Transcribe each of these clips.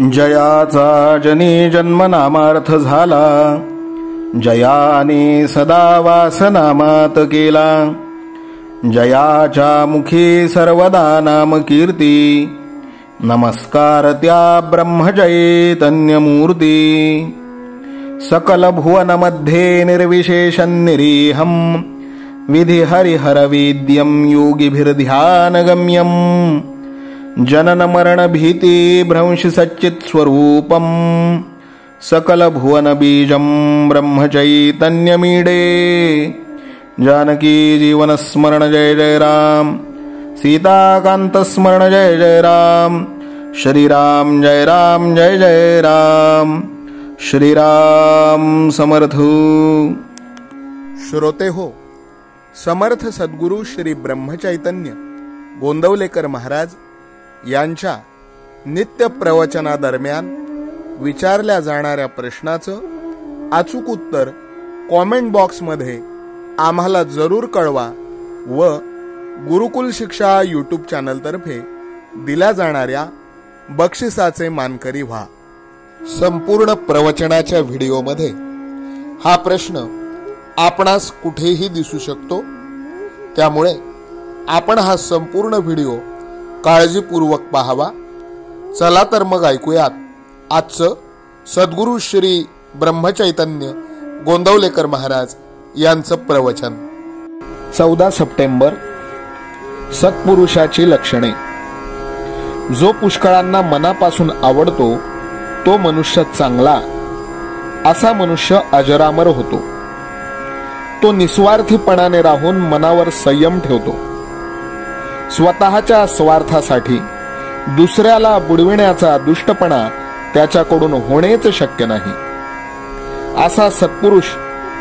जयाचा जनी जन्म नामार्थ झाला, जयाने सदा वासनामात केला. जयाच्या मुखी सर्वदा नाम कीर्ती, नमस्कार त्या ब्रह्मचैतन्यमूर्ती. सकल भुवनमध्ये निर्विशेषं निरीहं, विधि हरिहरवेद्यं योगिभिर्ध्यानगम्यं. जनन मरण भीति भ्रंश सच्चित् स्वरूपं, सकल भुवन बीजं ब्रह्मचैतन्यमीडे. जानकी जीवन स्मरण जय जय राम, सीताकांत स्मरण जय जय राम. श्रीराम जय राम जय जय राम. श्रीराम समर्थ. श्रोते हो, समर्थ सद्गुरू श्री ब्रह्मचैतन्य गोंदवलेकर महाराज यांच्या नित्य प्रवचनादरम्यान विचारल्या जाणाऱ्या प्रश्नाचं अचूक उत्तर कॉमेंट बॉक्समध्ये आम्हाला जरूर कळवा व गुरुकुल शिक्षा यूट्यूब चॅनलतर्फे दिल्या जाणाऱ्या बक्षिसाचे मानकरी व्हा. संपूर्ण प्रवचनाच्या व्हिडिओमध्ये हा प्रश्न आपणास कुठेही दिसू शकतो, त्यामुळे आपण हा संपूर्ण व्हिडिओ काळजीपूर्वक पाहावा. चला तर मग ऐकूयात आजचं सद्गुरू श्री ब्रह्मचैतन्य गोंदवलेकर महाराज यांचं प्रवचन. 14 सप्टेंबर. सत्पुरुषाची लक्षणे. जो पुष्कळांना मनापासून आवडतो तो मनुष्य चांगला, असा मनुष्य अजरामर होतो. तो निस्वार्थीपणाने राहून मनावर संयम ठेवतो. स्वतःच्या स्वार्थासाठी दुसऱ्याला बुडविण्याचा दुष्टपणा त्याच्याकडून होणेच शक्य नाही. असा सत्पुरुष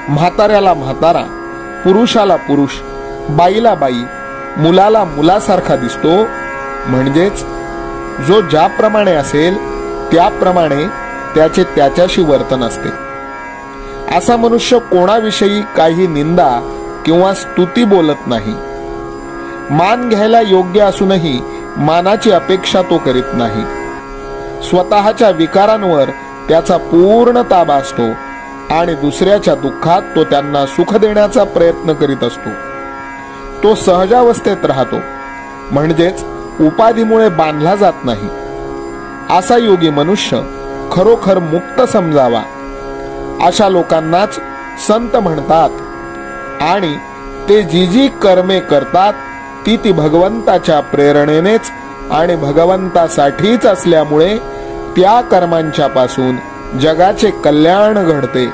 म्हाताऱ्याला म्हातारा, पुरुषाला पुरुष, बाईला बाई, मुलाला मुलासारखा दिसतो. म्हणजेच जो ज्याप्रमाणे असेल त्याप्रमाणे त्याचे त्याच्याशी वर्तन असते. असा मनुष्य कोणाविषयी काही निंदा किंवा स्तुती बोलत नाही. मान घ्यायला योग्य असूनही मानाची अपेक्षा तो करीत नाही. स्वतःच्या विकारांवर त्याचा पूर्ण ताबा असतो आणि दुसऱ्याच्या दुःखात तो त्यांना सुख देण्याचा प्रयत्न करीत असतो. तो सहजावस्थेत राहतो, म्हणजेच उपाधीमुळे बांधला जात नाही. असा योगी मनुष्य खरोखर मुक्त समजावा. अशा लोकांनाच संत म्हणतात आणि ते जी जी कर्मे करतात ती भगवंताच्या प्रेरणेनेच आणि भगवंतासाठीच असल्यामुळे त्या कर्मांच्या पासून जगाचे कल्याण घडते.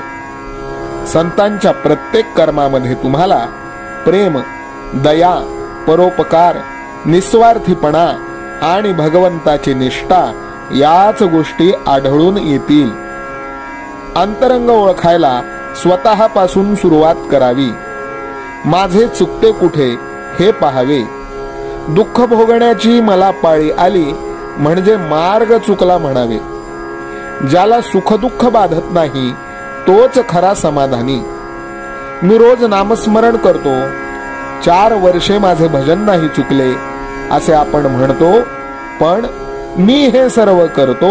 संतांच्या प्रत्येक कर्मामध्ये तुम्हाला प्रेम, दया, परोपकार, निस्वार्थीपणा आणि भगवंताची निष्ठा याच गोष्टी आढळून येतील. अंतरंग ओळखायला स्वतःपासून सुरुवात करावी. माझे चुकते कुठे हे पाहावे. दुःख भोगण्याची मला पाळी आली म्हणजे मार्ग चुकला म्हणावे. ज्याला सुखदुःख बाधत नाही तोच खरा समाधानी. मी रोज नामस्मरण करतो, 4 वर्षे माझे भजन नाही चुकले असे आपण म्हणतो, पण मी हे सर्व करतो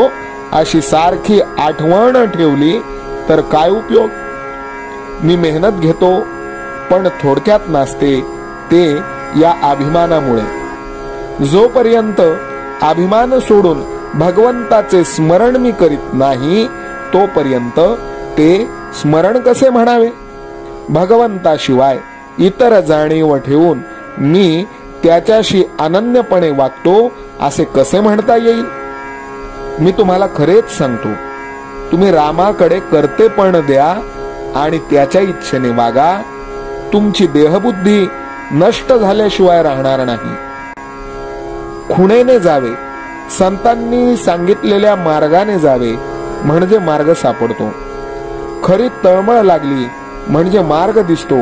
अशी सारखी आठवण ठेवली तर काय उपयोग. मी मेहनत घेतो पण थोडक्यात नाचते, ते या अभिमानामुळे. जोपर्यंत अभिमान सोडून भगवंताचे स्मरण मी करीत नाही तोपर्यंत ते स्मरण कसे म्हणावे. भगवंताशिवाय इतर जाणीव ठेवून मी त्याच्याशी अनन्यपणे वागतो असे कसे म्हणता येईल. मी तुम्हाला खरेच सांगतो, तुम्ही रामाकडे कर्तेपण द्या आणि त्याच्या इच्छेने वागा. तुमची देहबुद्धी नष्ट झाल्याशिवाय राहणार नाही. खुणेने जावे, संतांनी सांगितलेल्या मार्गाने जावे म्हणजे मार्ग सापडतो. खरी तळमळ लागली म्हणजे मार्ग दिसतो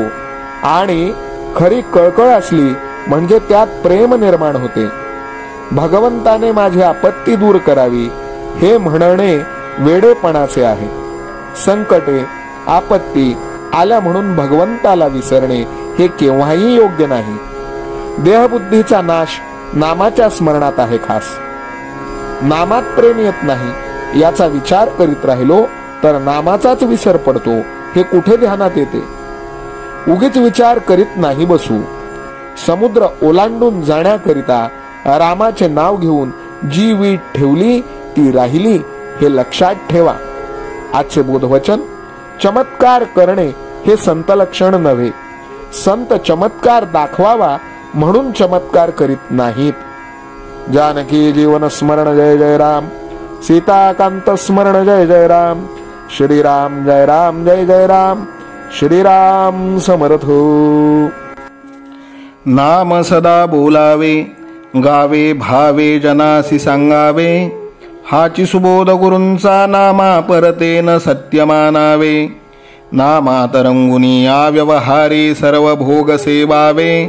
आणि खरी कळकळ असली म्हणजे त्यात प्रेम निर्माण होते. भगवंताने माझी आपत्ती दूर करावी हे म्हणणे वेडेपणाचे आहे. संकटे, आपत्ती आल्या म्हणून भगवंताला विसरणे हे केव्हाही योग्य नाही. देहबुद्धीचा नाश नामाच्या स्मरणात आहे खास. नामात प्रेम येत नाही याचा विचार करीत राहिलो तर नामाचाच विसर पडतो हे कुठे ध्यानात येते. उगीच विचार करीत नाही बसू. समुद्र ओलांडून जाण्याकरिता रामाचे नाव घेऊन जी वीट ठेवली ती राहिली हे लक्षात ठेवा. आजचे बोधवचन. चमत्कार करणे हे संत लक्षण नव्हे. संत चमत्कार दाखवावा म्हणून चमत्कार करीत नाहीत. जानकी जीवन स्मरण जय जय राम. सीताकांत स्मरण जय जय राम. श्रीराम जय राम जय जय राम. श्रीराम समर्थ. नाम सदा बोलावे, गावे भावे जनासी सांगावे. हाची सुबोध गुरूंचा नामा परतेन सत्य मानावे. नामात रंगुनी या व्यवहारी सर्व भोग सेवावे.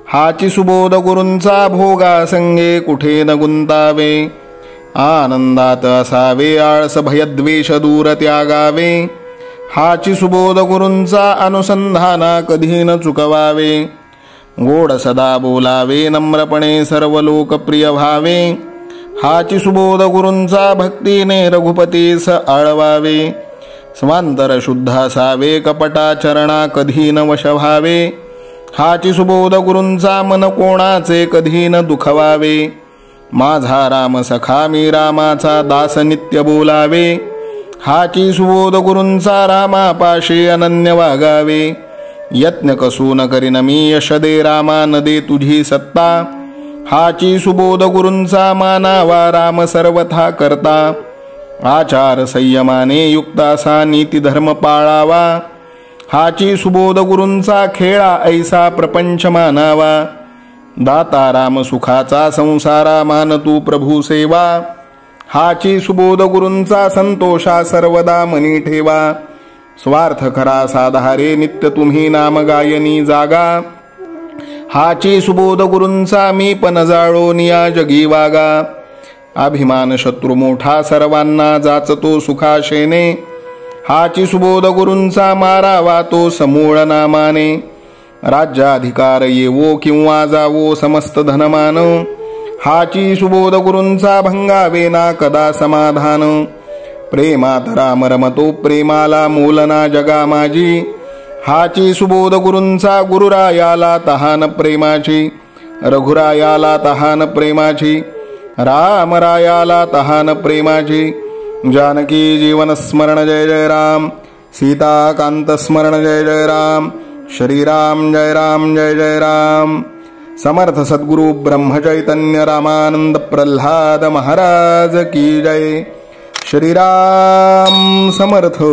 हाची सुबोध गुरूंचा भोगा संगे कुठे न गुंतावे. आनंदात असावे आळस भयद्वेष दूर त्यागावे. हाची सुबोध गुरूंचा अनुसंधाना कधी न चुकवावे. गोड सदा बोलावे नम्रपणे सर्व लोकप्रिय व्हावे. हाची सुबोध गुरूंचा भक्तीने रघुपतीस आळवावे. स्वांतर शुद्ध असावे कपटाचरणा कधी न वश व्हावे. हाची सुबोध गुरूंचा मन कोणाचे कधी न दुखवावे. माझा राम सखा मी रामाचा दास नित्य बोलावे. हाची सुबोध गुरूंचा रामापाशी अनन्य वागावे. यत्न कसू न करीन मी यश दे रामा न दे तुझी सत्ता. हाची सुबोध गुरूंचा मानावा राम सर्वथा करता. आचार संयमाने युक्त असा नीती धर्म पाळावा. हाची सुबोध गुरूंचा खेळा ऐसा प्रपंच मानावा. दाता राम सुखाचा संसारा मान तू प्रभू सेवा. हाची सुबोध गुरूंचा संतोषा सर्वदा मनी ठेवा. स्वार्थ खरा साधारे नित्य तुम्ही नाम गायनी जागा. हाची सुबोध गुरूंचा मी पण जाळो निया जगी वागा. अभिमान शत्रू मोठा सर्वांना जाचतो सुखाशेने. हाची सुबोध गुरूंचा मारावा तो समूळ नामाने. राज्याधिकार येवो किंवा जावो समस्त धनमान. हाची सुबोध गुरूंचा भंगावे ना कदा समाधान. प्रेमात राम रमतो प्रेमाला मोलना जगा माझी. हाची सुबोध गुरूंचा गुरुरायाला तहान प्रेमाची. रघुरायाला तहान प्रेमाची. रामरायाला तहान प्रेमाची. जानकी जीवन स्मरण जय जय राम. सीताकांत स्मरण जय जय राम. श्रीराम जय राम जय जय राम. समर्थ सद्गुरु ब्रह्मचैतन्य रामानंद प्रल्हाद महाराज की जय. श्रीराम समर्थ.